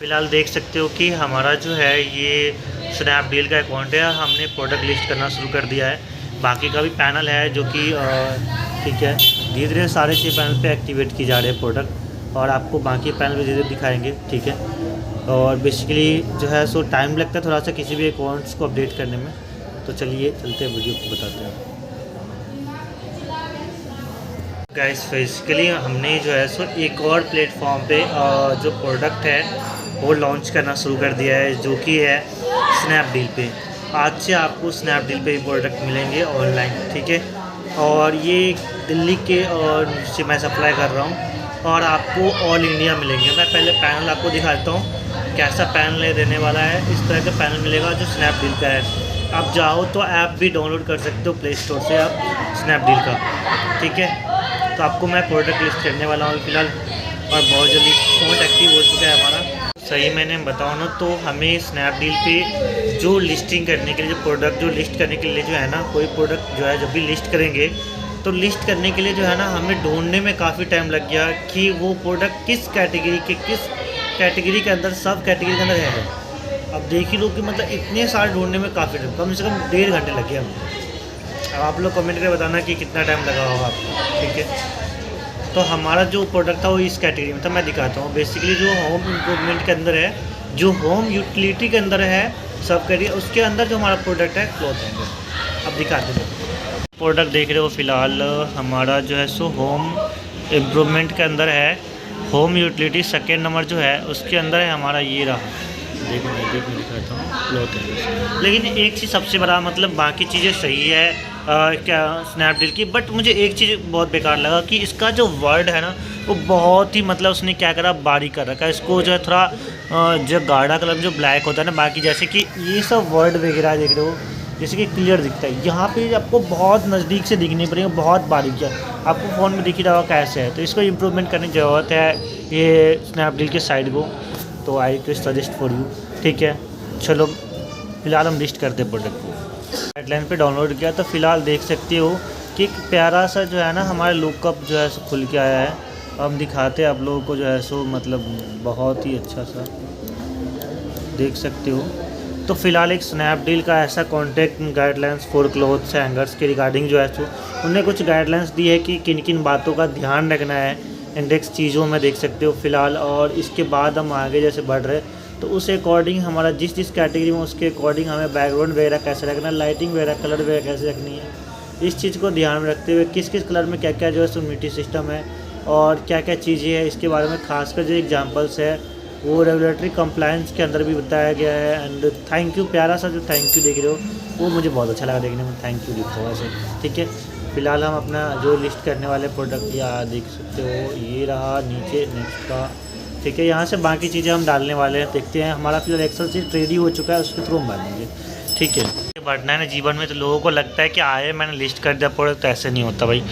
फ़िलहाल देख सकते हो कि हमारा जो है ये स्नैपडील का अकाउंट है। हमने प्रोडक्ट लिस्ट करना शुरू कर दिया है। बाकी का भी पैनल है जो कि ठीक है, धीरे धीरे सारे 6 पैनल पे एक्टिवेट की जा रहे हैं प्रोडक्ट, और आपको बाकी पैनल भी धीरे धीरे दिखाएंगे। ठीक है, और बेसिकली जो है सो टाइम लगता है थोड़ा सा किसी भी अकाउंट्स को अपडेट करने में। तो चलिए चलते हैं, वीडियो को बताते हैं। गाइस बेसिकली हमने जो है सो एक और प्लेटफॉर्म पे जो प्रोडक्ट है वो लॉन्च करना शुरू कर दिया है, जो कि है स्नैपडील पे। आज से आपको स्नैपडील पे प्रोडक्ट मिलेंगे ऑनलाइन। ठीक है, और ये दिल्ली के और से मैं सप्लाई कर रहा हूँ, और आपको ऑल इंडिया मिलेंगे। मैं पहले पैनल आपको दिखाता हूँ कैसा पैनल देने वाला है। इस तरह का पैनल मिलेगा जो स्नैपडील का है। आप चाहो तो ऐप भी डाउनलोड कर सकते हो प्ले स्टोर से आप स्नैपडील का। ठीक है, तो आपको मैं प्रोडक्ट लिस्ट करने वाला हूँ फ़िलहाल, और बहुत जल्दी अकाउंट एक्टिव हो चुका है हमारा। सही मैंने बताऊँ ना, तो हमें स्नैपडील पे जो लिस्टिंग करने के लिए, जो प्रोडक्ट जो लिस्ट करने के लिए जो है ना, कोई प्रोडक्ट जो है जब भी लिस्ट करेंगे तो लिस्ट करने के लिए जो है ना, हमें ढूंढने में काफ़ी टाइम लग गया कि वो प्रोडक्ट किस कैटेगरी के अंदर, सब कैटेगरी के अंदर है। अब देख ही लो कि मतलब इतने सारे ढूंढने में काफ़ी टाइम, कम से कम 1.5 घंटे लग गया हमें। अब आप लोग कमेंट करके बताना कि कितना टाइम लगा होगा आपको। ठीक है, तो हमारा जो प्रोडक्ट था वो इस कैटेगरी में था। मैं दिखाता हूँ। बेसिकली जो होम इम्प्रूवमेंट के अंदर है, जो होम यूटिलिटी के अंदर है, सब कैटेगरी, उसके अंदर जो हमारा प्रोडक्ट है क्लॉथ हैंगर। अब दिखाते हैं प्रोडक्ट। देख रहे हो फ़िलहाल हमारा जो है सो होम इम्प्रूवमेंट के अंदर है। होम यूटिलिटी सेकेंड नंबर जो है उसके अंदर है हमारा, ये रहा। देखो मैं दिखाता हूँ क्लॉथ हैंगर। लेकिन एक चीज़ सबसे बड़ा, मतलब बाकी चीज़ें सही है क्या स्नैपडील की, बट मुझे एक चीज़ बहुत बेकार लगा कि इसका जो वर्ड है ना, वो बहुत ही, मतलब उसने क्या करा, बारीक कर रखा है इसको। जो है थोड़ा जो गाढ़ा कलर जो ब्लैक होता है ना, बाकी जैसे कि ये सब वर्ड वगैरह देख रहे हो जैसे कि क्लियर दिखता है, यहाँ पे आपको बहुत नज़दीक से दिखनी पड़ेगी, बहुत बारीक है। आपको फ़ोन में दिख ही रहा होगा कैसे है, तो इसको इम्प्रूवमेंट करने की ज़रूरत है ये स्नैपडील के साइड को। तो I request suggest for you. ठीक है, चलो फिलहाल हम लिस्ट करते हैं प्रोडक्ट को। गाइडलाइन पे डाउनलोड किया तो फ़िलहाल देख सकते हो कि एक प्यारा सा जो है ना हमारा लुकअप जो है सो खुल के आया है। हम दिखाते हैं आप लोगों को, जो है सो मतलब बहुत ही अच्छा सा देख सकते हो। तो फ़िलहाल एक स्नैपडील का ऐसा contact guidelines for clothes hangers के रिगार्डिंग जो है सो उन्होंने कुछ गाइडलाइंस दी है कि किन किन बातों का ध्यान रखना है, इंडेक्स चीज़ों में देख सकते हो फ़िलहाल। और इसके बाद हम आगे जैसे बढ़ रहे, तो उस अकॉर्डिंग हमारा जिस कैटेगरी में उसके अकॉर्डिंग हमें बैकग्राउंड वगैरह कैसे रखना है, लाइटिंग वगैरह, कलर वगैरह कैसे रखनी है, इस चीज़ को ध्यान में रखते हुए किस किस कलर में क्या क्या जो है सोनिटी सिस्टम है और क्या क्या चीज़ें हैं, इसके बारे में खासकर जो एग्जांपल्स है वो रेगुलेटरी कंप्लायंस के अंदर भी बताया गया है। एंड थैंक यू, प्यारा सा जो थैंक यू देख रहे हो वो मुझे बहुत अच्छा लगा देखने में, थैंक यू लिखा हुआ से। ठीक है, फिलहाल हम अपना जो लिस्ट करने वाले प्रोडक्ट या देख सकते हो, ये रहा नीचे नेक्स्ट का। ठीक है, यहाँ से बाकी चीज़ें हम डालने वाले हैं, देखते हैं। हमारा फिलहाल एक्सेल सीट रेडी हो चुका है, उसके थ्रू हम डालेंगे। ठीक है, बढ़ना है ना जीवन में, तो लोगों को लगता है कि आए मैंने लिस्ट कर दिया प्रोडक्ट, तो ऐसे नहीं होता भाई।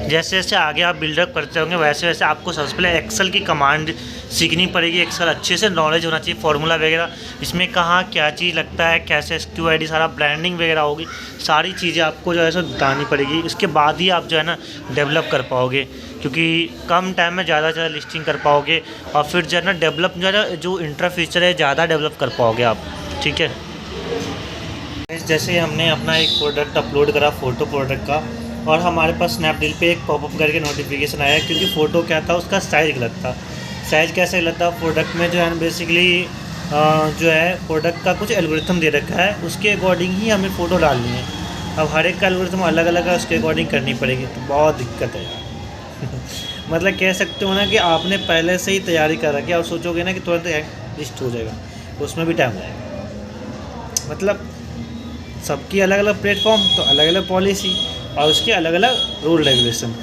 जैसे जैसे आगे आप बिल्डअप करते होंगे वैसे वैसे आपको सबसे पहले एक्सेल की कमांड सीखनी पड़ेगी। एक्सेल अच्छे से नॉलेज होना चाहिए, फार्मूला वगैरह इसमें कहाँ क्या चीज़ लगता है, कैसे SQID सारा ब्रांडिंग वगैरह होगी, सारी चीज़ें आपको जो है सो बतानी पड़ेगी। इसके बाद ही आप जो है ना डेवलप कर पाओगे, क्योंकि कम टाइम में ज़्यादा से ज़्यादा लिस्टिंग कर पाओगे, और फिर जो है ना डेवलप जो है ना, जो इंट्रा फीचर है ज़्यादा डेवलप कर पाओगे आप। ठीक है, जैसे हमने अपना एक प्रोडक्ट अपलोड करा, फ़ोटो प्रोडक्ट का, और हमारे पास स्नैपडील पे एक पॉपअप करके नोटिफिकेशन आया, क्योंकि फ़ोटो क्या था, उसका साइज़ गलत था। साइज़ कैसे गलत था, प्रोडक्ट में जो है ना बेसिकली जो है प्रोडक्ट का कुछ एल्गोरिथम दे रखा है, उसके अकॉर्डिंग ही हमें फ़ोटो डालनी है। अब हर एक का एल्गोरिथम अलग अलग है, उसके अकॉर्डिंग करनी पड़ेगी, तो बहुत दिक्कत है यार। मतलब कह सकते हो ना कि आपने पहले से ही तैयारी कर रखी है और सोचोगे ना कि तुरंत लिस्ट हो जाएगा, तो उसमें भी टाइम लगेगा। मतलब सबकी अलग अलग प्लेटफॉर्म, तो अलग अलग पॉलिसी और उसके अलग अलग रूल रेगुलेशन।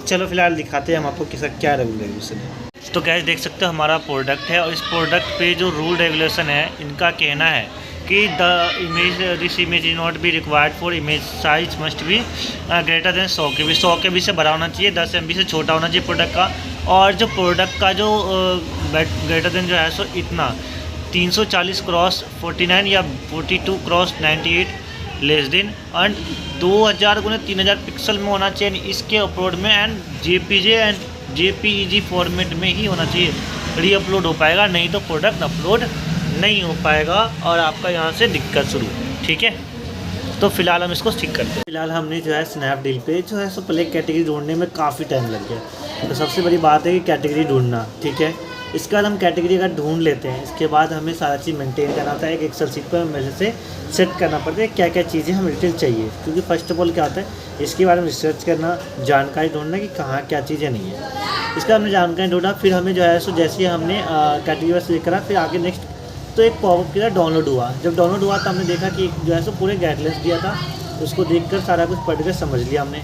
चलो फिलहाल दिखाते हैं हम आपको किसका क्या रूल रेगुलेशन है। तो गैस देख सकते हो हमारा प्रोडक्ट है, और इस प्रोडक्ट पे जो रूल रेगुलेशन है, इनका कहना है कि this image is not be required for image size must be greater than 100 KB। 100 KB से बड़ा होना चाहिए, 10 MB से छोटा होना चाहिए प्रोडक्ट का। और जो प्रोडक्ट का जो ग्रेटर देन जो है सो इतना 340x49 या 42x98 less than, and 2000x3000 pixel में होना चाहिए इसके अपलोड में, and JPG and JPEG format में ही होना चाहिए। री अपलोड हो पाएगा, नहीं तो प्रोडक्ट अपलोड नहीं हो पाएगा और आपका यहाँ से दिक्कत शुरू। ठीक है, तो फिलहाल हम इसको ठीक करते हैं। फिलहाल हमने जो है स्नैपडील पे जो है सो पहले कैटेगरी ढूंढने में काफ़ी टाइम लग गया। तो सबसे बड़ी बात है कि कैटेगरी ढूंढना। ठीक है, इसके बाद हम कैटेगरी अगर ढूंढ लेते हैं, इसके बाद हमें सारा चीज़ मेंटेन करना होता है। एक एक्सेल शीट पर मेरे से सेट करना पड़ता है क्या क्या चीज़ें हम डिटेल चाहिए, क्योंकि फर्स्ट ऑफ ऑल क्या होता है इसके बारे में रिसर्च करना, जानकारी ढूंढना कि कहाँ क्या चीज़ें नहीं है। इसके बाद हमने जानकारी ढूंढा, फिर हमें जो है सो जैसे हमने कैटेगरी वाइज सेलेक्ट करा, फिर आगे नेक्स्ट तो एक पॉपअप किया डाउनलोड हुआ। जब डाउनलोड हुआ तो हमने देखा कि जो है सो पूरे गाइडलाइंस दिया था, उसको देखकर सारा कुछ पढ़ कर समझ लिया हमने।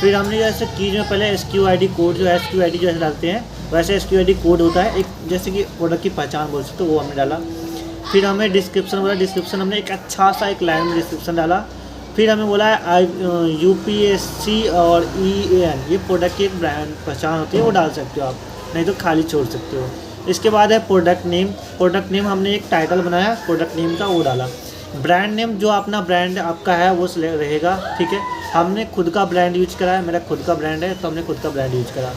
फिर हमने जो ऐसे कीज में पहले SQID कोड जो है SQID जो है डालते हैं, वैसे SQID कोड होता है एक, जैसे कि प्रोडक्ट की पहचान बोल सकते, तो वो हमने डाला। फिर हमें डिस्क्रिप्शन बोला, डिस्क्रिप्शन हमने एक अच्छा सा एक लाइन में डिस्क्रिप्शन डाला। फिर हमें बोला है UPSC और EAN, ये प्रोडक्ट की एक ब्रांड पहचान होती है, वो डाल सकते हो आप, नहीं तो खाली छोड़ सकते हो। इसके बाद है प्रोडक्ट नेम। प्रोडक्ट नेम हमने एक टाइटल बनाया प्रोडक्ट नेम का, वो डाला। ब्रांड नेम जो अपना ब्रांड आपका है वो रहेगा। ठीक है, हमने खुद का ब्रांड यूज करा है, मेरा खुद का ब्रांड है तो हमने खुद का ब्रांड यूज करा।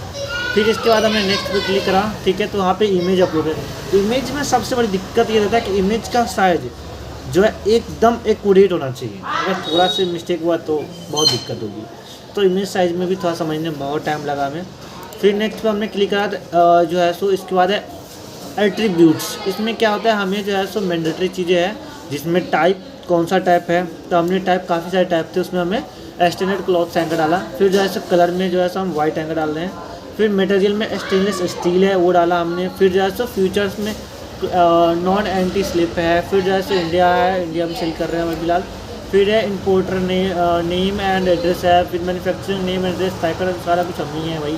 फिर इसके बाद हमने नेक्स्ट पे क्लिक करा। ठीक है, तो वहाँ पे इमेज अपलोड है। इमेज में सबसे बड़ी दिक्कत ये रहता है कि इमेज का साइज जो है एकदम एक्यूरेट होना चाहिए, अगर थोड़ा सा मिस्टेक हुआ तो बहुत दिक्कत होगी। तो इमेज साइज में भी थोड़ा समझने में बहुत टाइम लगा हमें। फिर नेक्स्ट पे हमने क्लिक करा जो है सो इसके बाद है एट्रीब्यूट्स। इसमें क्या होता है हमें जो है सो मैंडेटरी चीज़ें हैं, जिसमें टाइप कौन सा टाइप है, तो हमने टाइप काफ़ी सारे टाइप थे, उसमें हमें स्टैंडर्ड क्लॉथ एंकर डाला। फिर जो है सो कलर में जो है सो हम वाइट एंकर डाल रहे हैं। फिर मटेरियल में स्टेनलेस स्टील है, वो डाला हमने। फिर जो है सो फ्यूचर्स में नॉन एंटी स्लिप है। फिर जो है सो इंडिया है, इंडिया में सेल कर रहे हैं हमें फिलहाल। फिर है इंपोर्टर नेम एंड एड्रेस है। फिर मैन्युफैक्चरिंग नेम एड्रेस टाइपर, सारा कुछ हम ही है भाई,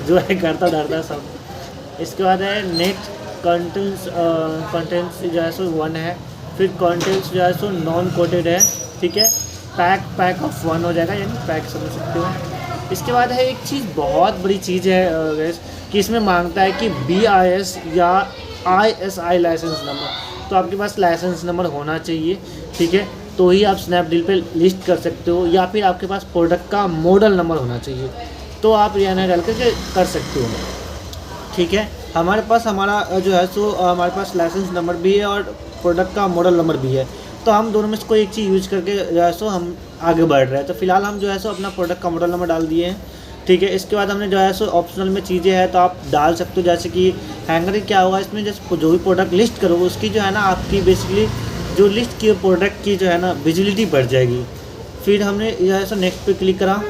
जो है करता डरता सब। इसके बाद है नेक्स्ट कंटेंट्स जो है सो 1 है। फिर कंटेंट्स जो है सो नॉन कोटेड है। ठीक है, पैक ऑफ 1 हो जाएगा, यानी पैक समझ सकते हो। इसके बाद है एक चीज़ बहुत बड़ी चीज़ है गैस, कि इसमें मांगता है कि BIS या ISI लाइसेंस नंबर, तो आपके पास लाइसेंस नंबर होना चाहिए। ठीक है, तो ही आप स्नैपडील पे लिस्ट कर सकते हो, या फिर आपके पास प्रोडक्ट का मॉडल नंबर होना चाहिए, तो आप यहाँ डाल करके कर सकते हो। ठीक है, हमारे पास हमारा जो है सो हमारे पास लाइसेंस नंबर भी है और प्रोडक्ट का मॉडल नंबर भी है, तो हम दोनों में से कोई एक चीज़ यूज करके जो है सो हम आगे बढ़ रहे हैं। तो फिलहाल हम जो है सो अपना प्रोडक्ट का मॉडल नंबर डाल दिए हैं। ठीक है, इसके बाद हमने जो है सो ऑप्शनल में चीज़ें हैं तो आप डाल सकते हो, जैसे कि हैंगर क्या होगा इसमें, जैसे जो भी प्रोडक्ट लिस्ट करोगे उसकी जो है ना आपकी बेसिकली जो लिस्ट की प्रोडक्ट की जो है ना विजिबिलिटी बढ़ जाएगी। फिर हमने जो है सो नेक्स्ट पे क्लिक करा।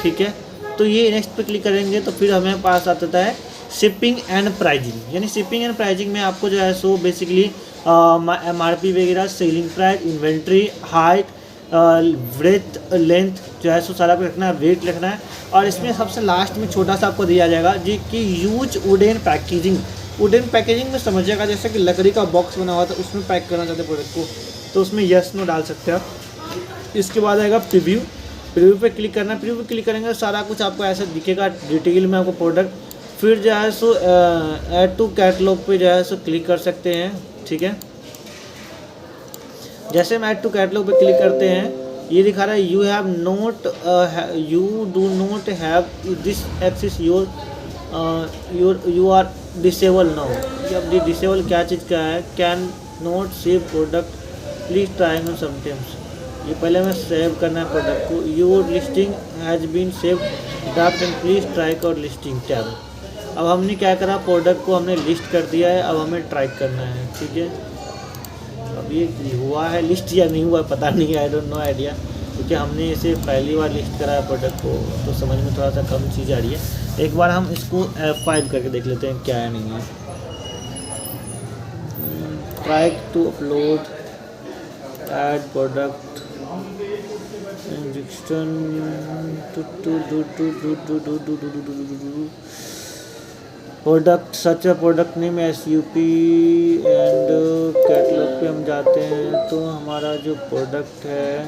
ठीक है, तो ये नेक्स्ट पे क्लिक करेंगे तो फिर हमें पास आता है शिपिंग एंड प्राइजिंग। यानी शिपिंग एंड प्राइजिंग में आपको जो है सो बेसिकली MRP वगैरह, selling price, inventory, height, breadth, length जो है सो सारा कुछ रखना है, वेट रखना है। और इसमें सबसे लास्ट में छोटा सा आपको दिया जाएगा जी कि use wooden packaging. Wooden packaging में समझिएगा जैसे कि लकड़ी का बॉक्स बना हुआ था उसमें पैक करना चाहते प्रोडक्ट को, तो उसमें यस नो डाल सकते हैं आप। इसके बाद आएगा प्रीव्यू। प्रीव्यू पे क्लिक करना है। प्रीव्यू पे क्लिक करेंगे तो सारा कुछ आपको ऐसा दिखेगा डिटेल में आपको प्रोडक्ट। फिर जो है सो ऐड टू कैटलॉग पे जो है सो क्लिक कर सकते हैं। ठीक है, जैसे हम ऐड टू कैटलॉग पे क्लिक करते हैं, ये दिखा रहा है you do not have this access you are disable now. अब डिसेबल क्या चीज़ का है, can not save product please try no sometimes. ये पहले हमें सेव करना है प्रोडक्ट को। Your listing has been save draft and please try our listing tab. अब हमने क्या करा, प्रोडक्ट को हमने लिस्ट कर दिया है, अब हमें ट्राई करना है। ठीक है, अब ये हुआ है लिस्ट या नहीं हुआ पता नहीं है, आई डोंट नो आइडिया, क्योंकि हमने इसे पहली बार लिस्ट करा है प्रोडक्ट को, तो समझ में थोड़ा सा कम चीज़ आ रही है। एक बार हम इसको F5 करके देख लेते हैं क्या है नहीं है। Try to upload add product product such है, product name SUP and catalogue पे हम जाते हैं तो हमारा जो प्रोडक्ट है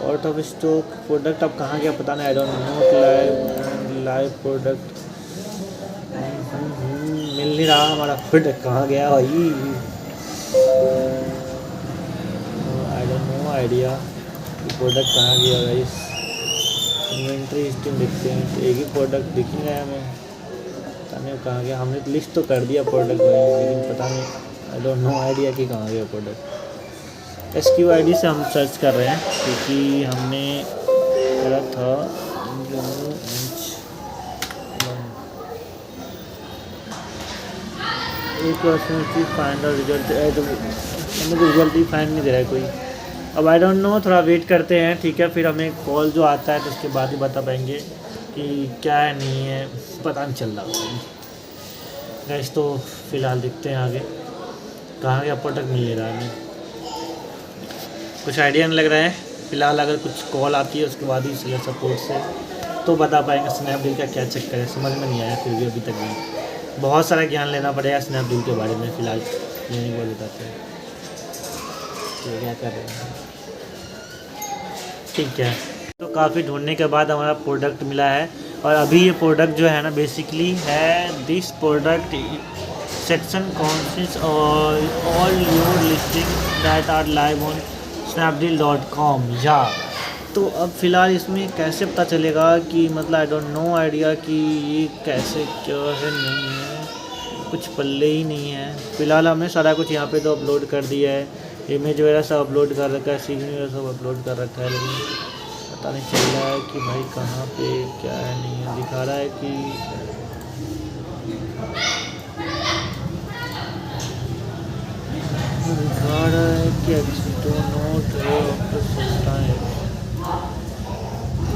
आउट ऑफ स्टॉक प्रोडक्ट अब कहाँ गया पता नहीं, I don't know. Live product मिल नहीं रहा, हमारा प्रोडक्ट कहाँ गया भाई, I don't know idea product कहाँ गया गाइस। इन्वेंट्री हिस्ट्री देखते हैं, एक ही प्रोडक्ट दिखेगा हमें, पता नहीं वो कहाँ गया। हमने लिस्ट तो कर दिया प्रोडक्ट में, लेकिन पता नहीं, आई डोंट नो आइडिया कि कहाँ गया प्रोडक्ट। SQID से हम सर्च कर रहे हैं क्योंकि हमने करा था फाइंड रिजल्ट, हमें तो रिजल्ट ही फाइंड नहीं दे रहा है कोई। अब आई डोंट नो, थोड़ा वेट करते हैं, ठीक है। फिर हमें कॉल जो आता है तो उसके बाद ही बता पाएंगे कि क्या है नहीं है, पता नहीं चल रहा गैस। तो फ़िलहाल देखते हैं आगे कहाँ गया प्रोडक्ट, मिल नहीं रहा है, कुछ आइडिया नहीं लग रहा है फ़िलहाल। अगर कुछ कॉल आती है उसके बाद ही सेलर सपोर्ट से तो बता पाएंगे स्नैपडील का क्या चक्कर है, समझ में नहीं आया फिर भी अभी तक भी। बहुत सारा ज्ञान लेना पड़ेगा स्नैपडील के बारे में, फ़िलहाल ये नहीं बोल बताते हैं तो क्या कर रहे हैं। ठीक है, तो काफ़ी ढूंढने के बाद हमारा प्रोडक्ट मिला है। और अभी ये प्रोडक्ट जो है ना बेसिकली है this product section consist or all your listing that are live on snapdeal.com। या तो अब फ़िलहाल इसमें कैसे पता चलेगा कि मतलब आई डोंट नो आइडिया कि ये कैसे क्या है नहीं है, कुछ पल्ले ही नहीं है। फ़िलहाल हमने सारा कुछ यहाँ पे तो अपलोड कर दिया है, इमेज वगैरह सब अपलोड कर रखा है, सीन वगैरह सब अपलोड कर रखा है, लेकिन पता नहीं चल रहा है कि भाई कहाँ पे क्या है नहीं है। दिखा रहा है कि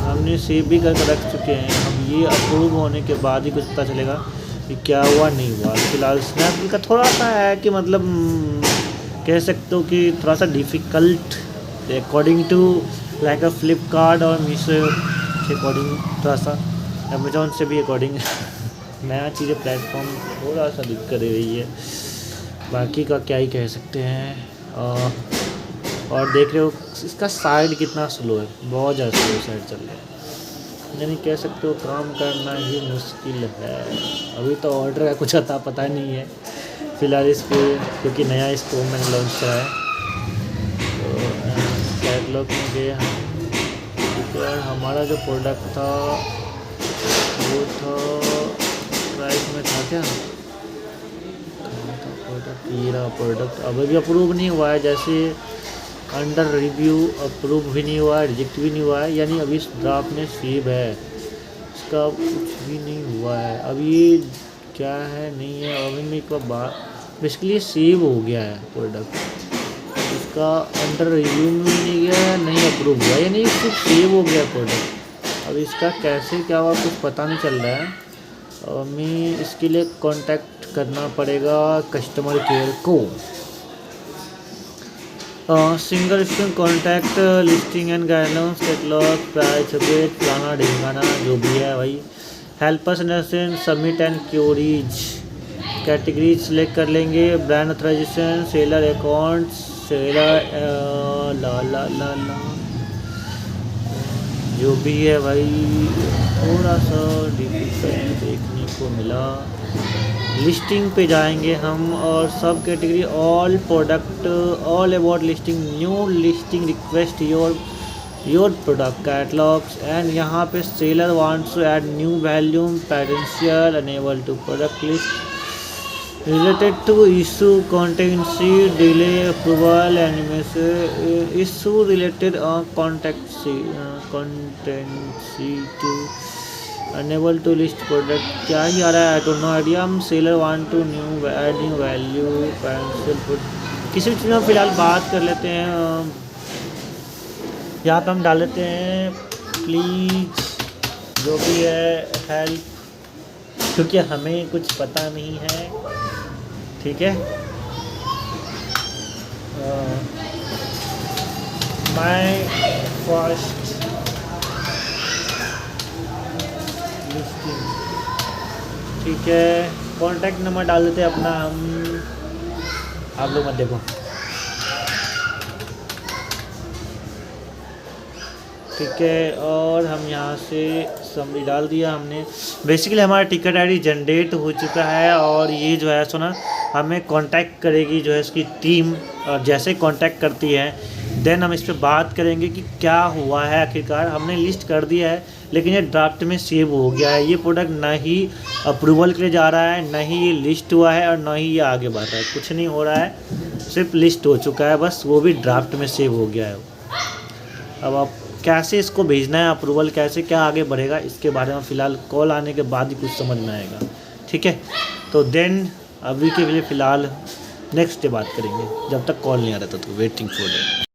हमने सेव भी करके रख चुके हैं। हम ये अप्रूव होने के बाद ही कुछ पता चलेगा कि क्या हुआ नहीं हुआ। फिलहाल स्नैपडील का थोड़ा सा है कि मतलब कह सकते हो कि थोड़ा सा difficult according to like a Flipkart और मीशो के अकॉर्डिंग, थोड़ा सा अमेजोन से भी अकॉर्डिंग नया चीज़ें प्लेटफॉर्म थोड़ा सा दिक्कत दे रही है, बाकी का क्या ही कह सकते हैं। और देख रहे हो इसका साइड कितना स्लो है, बहुत ज़्यादा स्लो साइड चल रहा है, यानी कह सकते हो काम करना ही मुश्किल है। अभी तो ऑर्डर का कुछ पता नहीं है फ़िलहाल इस पर, क्योंकि नया स्टोर मैंने लॉन्च करा है। तो कैटलॉग में गए हम और हमारा जो प्रोडक्ट था वो था प्राइस में था क्या प्रोडक्ट, ये रहा प्रोडक्ट। अभी भी अप्रूव नहीं हुआ है, जैसे अंडर रिव्यू, अप्रूव भी नहीं हुआ है, रिजेक्ट भी नहीं हुआ है, यानी अभी इस ड्राफ्ट में सेव है, इसका कुछ भी नहीं हुआ है। अब ये क्या है नहीं है, अभी में एक बार बेसिकली सेव हो गया है प्रोडक्ट, इसका अंडर रिव्यू में भी नहीं गया है, नहीं अप्रूव हुआ, यानी सिर्फ सेव हो गया प्रोडक्ट। अब इसका कैसे क्या हुआ कुछ पता नहीं चल रहा है। हमें इसके लिए कांटेक्ट करना पड़ेगा कस्टमर केयर को। Single screen contact listing and guidelines catalogue price update फलाना ढिंगाना जो भी है भाई। Help us understand submit and queries, categories select कर लेंगे, brand authorization, seller account, seller ला ला ला ला जो भी है भाई, थोड़ा सा डिफिकल्ट देखने को मिला। लिस्टिंग पे जाएंगे हम और सब category all product all about listing new listing request your product catalogues and यहाँ पे seller wants to add new volume potential unable to product list related to issue consistency delay approval animation issue related consistency to unable to list product, क्या ही आ रहा है, I don't know idea. हम seller want to add new value pencil foot, किसी भी चीज़ में फ़िलहाल बात कर लेते हैं। यहाँ पे हम डाल लेते हैं प्लीज़ जो भी है हेल्प, क्योंकि हमें कुछ पता नहीं है, ठीक है। माय फर्स्ट ठीक है, कॉन्टैक्ट नंबर डाल देते हैं अपना हम, आप लोग मत देखो, ठीक है। और हम यहाँ से समरी डाल दिया हमने। बेसिकली हमारा टिकट आईडी जनरेट हो चुका है और ये जो है सो ना हमें कांटेक्ट करेगी जो है इसकी टीम, और जैसे कांटेक्ट करती है देन हम इस पर बात करेंगे कि क्या हुआ है। आखिरकार हमने लिस्ट कर दिया है लेकिन ये ड्राफ्ट में सेव हो गया है। ये प्रोडक्ट ना ही अप्रूवल के लिए जा रहा है, ना ही ये लिस्ट हुआ है और ना ही ये आगे बढ़ रहा है, कुछ नहीं हो रहा है, सिर्फ लिस्ट हो चुका है बस, वो भी ड्राफ्ट में सेव हो गया है। अब आप कैसे इसको भेजना है अप्रूवल, कैसे क्या आगे बढ़ेगा, इसके बारे में फ़िलहाल कॉल आने के बाद ही कुछ समझ में आएगा। ठीक है, तो देन अभी के लिए फ़िलहाल नेक्स्ट डे बात करेंगे, जब तक कॉल नहीं आ रहा था तो वेटिंग फॉर डेट।